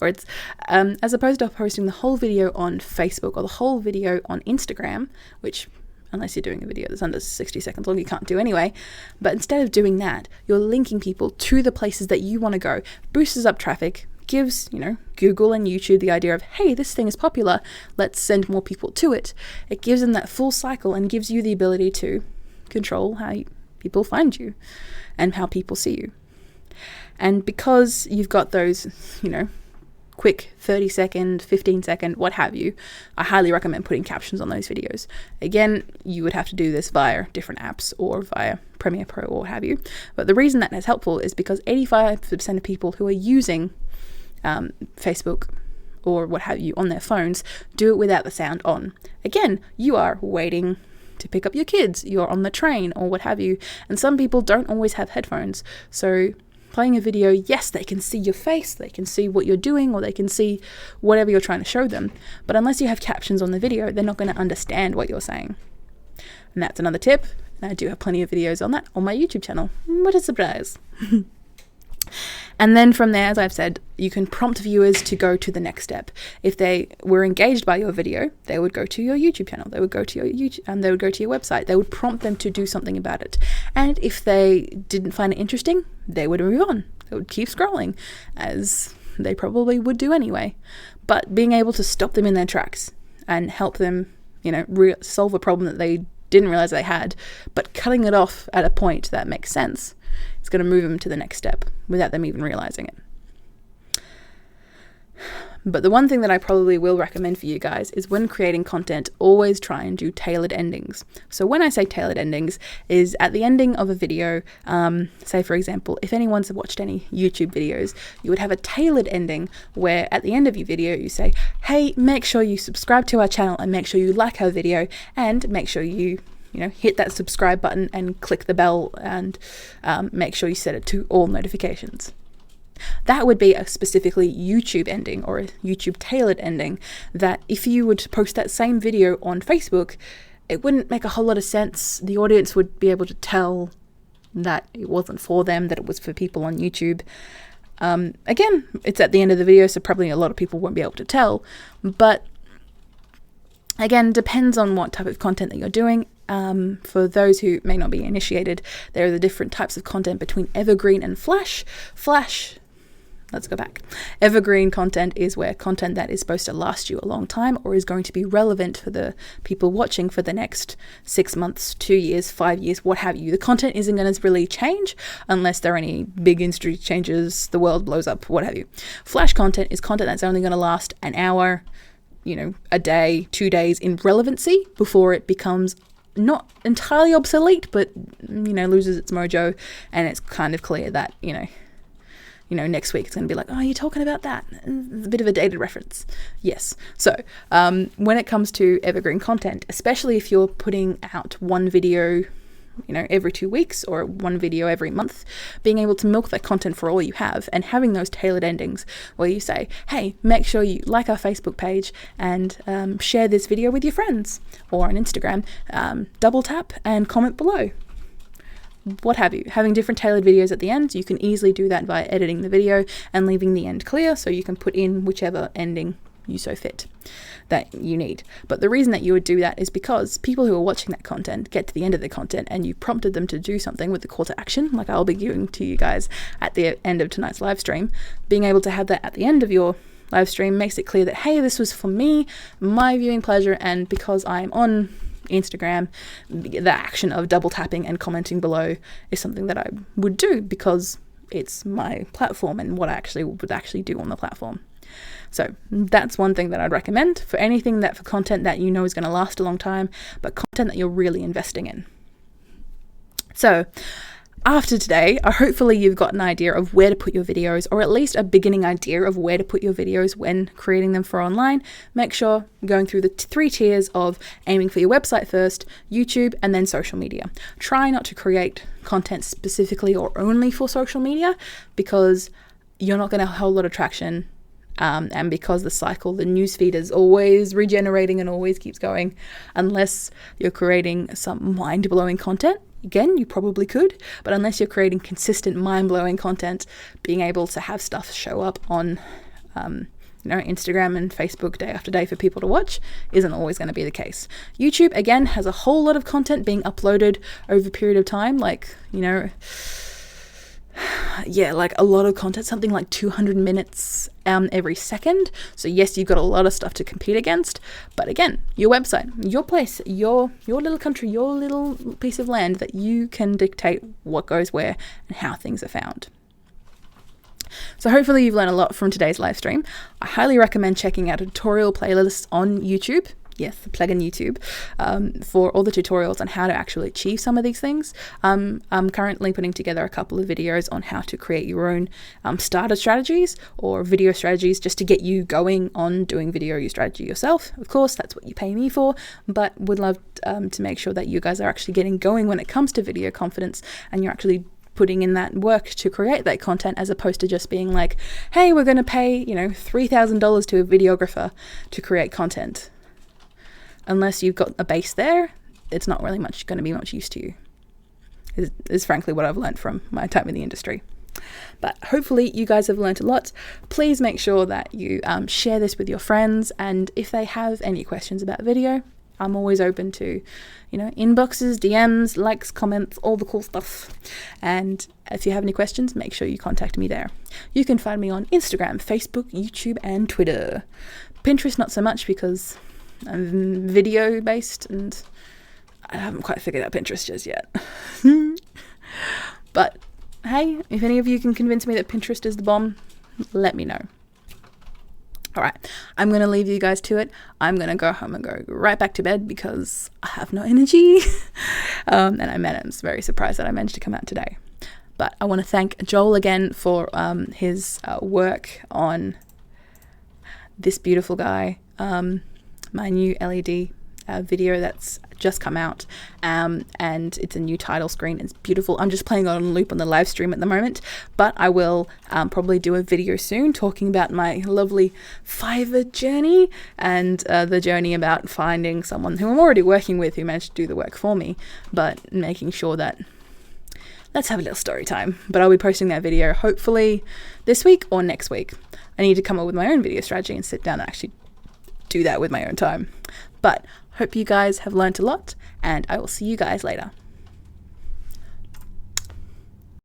words, as opposed to posting the whole video on Facebook or the whole video on Instagram, which, unless you're doing a video that's under 60 seconds long, you can't do anyway. But instead of doing that, you're linking people to the places that you want to go, boosts up traffic, gives, Google and YouTube the idea of, hey, this thing is popular, let's send more people to it. It gives them that full cycle and gives you the ability to control how people find you and how people see you. And because you've got those, quick 30-second, 15-second, what have you, I highly recommend putting captions on those videos. Again, you would have to do this via different apps or via Premiere Pro or what have you. But the reason that is helpful is because 85% of people who are using Facebook or what have you on their phones do it without the sound on. Again, you are waiting to pick up your kids, you're on the train or what have you. And some people don't always have headphones. So playing a video, yes, they can see your face, they can see what you're doing, or they can see whatever you're trying to show them. But unless you have captions on the video, they're not going to understand what you're saying. And that's another tip. And I do have plenty of videos on that on my YouTube channel. What a surprise. And then from there, as I've said, you can prompt viewers to go to the next step. If they were engaged by your video, they would go to your YouTube channel. They would go to your YouTube, and they would go to your website. They would prompt them to do something about it. And if they didn't find it interesting, they would move on. They would keep scrolling, as they probably would do anyway. But being able to stop them in their tracks and help them, solve a problem that they didn't realize they had, but cutting it off at a point that makes sense, it's going to move them to the next step without them even realizing it. But the one thing that I probably will recommend for you guys is when creating content, always try and do tailored endings. So when I say tailored endings, is at the ending of a video, say for example, if anyone's watched any YouTube videos, you would have a tailored ending where at the end of your video you say, hey, make sure you subscribe to our channel and make sure you like our video and make sure you hit that subscribe button and click the bell and make sure you set it to all notifications. That would be a specifically YouTube ending or a YouTube tailored ending that if you would post that same video on Facebook, it wouldn't make a whole lot of sense. The audience would be able to tell that it wasn't for them, that it was for people on YouTube. Again, it's at the end of the video, so probably a lot of people won't be able to tell. But again, depends on what type of content that you're doing. For those who may not be initiated, there are the different types of content between evergreen and flash. Let's go back. Evergreen content is where content that is supposed to last you a long time or is going to be relevant for the people watching for the next 6 months, 2 years, 5 years, what have you. The content isn't going to really change unless there are any big industry changes, the world blows up, what have you. Flash content is content that's only going to last an hour, a day, 2 days in relevancy before it becomes not entirely obsolete, but, loses its mojo, and it's kind of clear that, next week it's going to be like, oh, you're talking about that. It's a bit of a dated reference. Yes. So when it comes to evergreen content, especially if you're putting out one video, every 2 weeks or one video every month, being able to milk that content for all you have and having those tailored endings where you say, hey, make sure you like our Facebook page and share this video with your friends, or on Instagram, double tap and comment below. What have you. Having different tailored videos at the end, you can easily do that by editing the video and leaving the end clear so you can put in whichever ending you so fit that you need. But the reason that you would do that is because people who are watching that content get to the end of the content and you prompted them to do something with the call to action, like I'll be giving to you guys at the end of tonight's live stream. Being able to have that at the end of your live stream makes it clear that, hey, this was for me, my viewing pleasure, and because I'm on Instagram, the action of double tapping and commenting below is something that I would do because it's my platform and what I would actually do on the platform. So that's one thing that I'd recommend for anything for content that is going to last a long time, but content that you're really investing in. So after today, hopefully you've got an idea of where to put your videos, or at least a beginning idea of where to put your videos when creating them for online. Make sure going through the 3 tiers of aiming for your website first, YouTube, and then social media. Try not to create content specifically or only for social media because you're not going to have a whole lot of traction. And because the newsfeed is always regenerating and always keeps going, unless you're creating some mind-blowing content. Again, you probably could, but unless you're creating consistent mind-blowing content, being able to have stuff show up on Instagram and Facebook day after day for people to watch isn't always going to be the case. YouTube, again, has a whole lot of content being uploaded over a period of time, like a lot of content, something like 200 minutes every second. So yes, you've got a lot of stuff to compete against, but again, your website, your place, your little country, your little piece of land that you can dictate what goes where and how things are found. So hopefully you've learned a lot from today's live stream. I highly recommend checking out tutorial playlists on YouTube. Yes, the plug in YouTube, for all the tutorials on how to actually achieve some of these things. I'm currently putting together a couple of videos on how to create your own starter strategies or video strategies just to get you going on doing video strategy yourself. Of course, that's what you pay me for, but would love to make sure that you guys are actually getting going when it comes to video confidence, and you're actually putting in that work to create that content, as opposed to just being like, hey, we're going to pay, $3,000 to a videographer to create content. Unless you've got a base there, it's not really going to be much use to you, is frankly what I've learned from my time in the industry. But hopefully you guys have learned a lot. Please make sure that you share this with your friends, and if they have any questions about video, I'm always open to, inboxes, DMs, likes, comments, all the cool stuff. And if you have any questions, make sure you contact me there. You can find me on Instagram, Facebook, YouTube, and Twitter. Pinterest, not so much, because I'm video based and I haven't quite figured out Pinterest just yet. But hey, if any of you can convince me that Pinterest is the bomb, let me know. All right, I'm going to leave you guys to it. I'm going to go home and go right back to bed because I have no energy. And I'm very surprised that I managed to come out today. But I want to thank Joel again for his work on this beautiful guy. My new LED video that's just come out, and it's a new title screen. It's beautiful. I'm just playing on loop on the live stream at the moment, but I will probably do a video soon talking about my lovely Fiverr journey and the journey about finding someone who I'm already working with who managed to do the work for me, but making sure that let's have a little story time. But I'll be posting that video hopefully this week or next week. I need to come up with my own video strategy and sit down and actually do that with my own time. But hope you guys have learnt a lot, and I will see you guys later.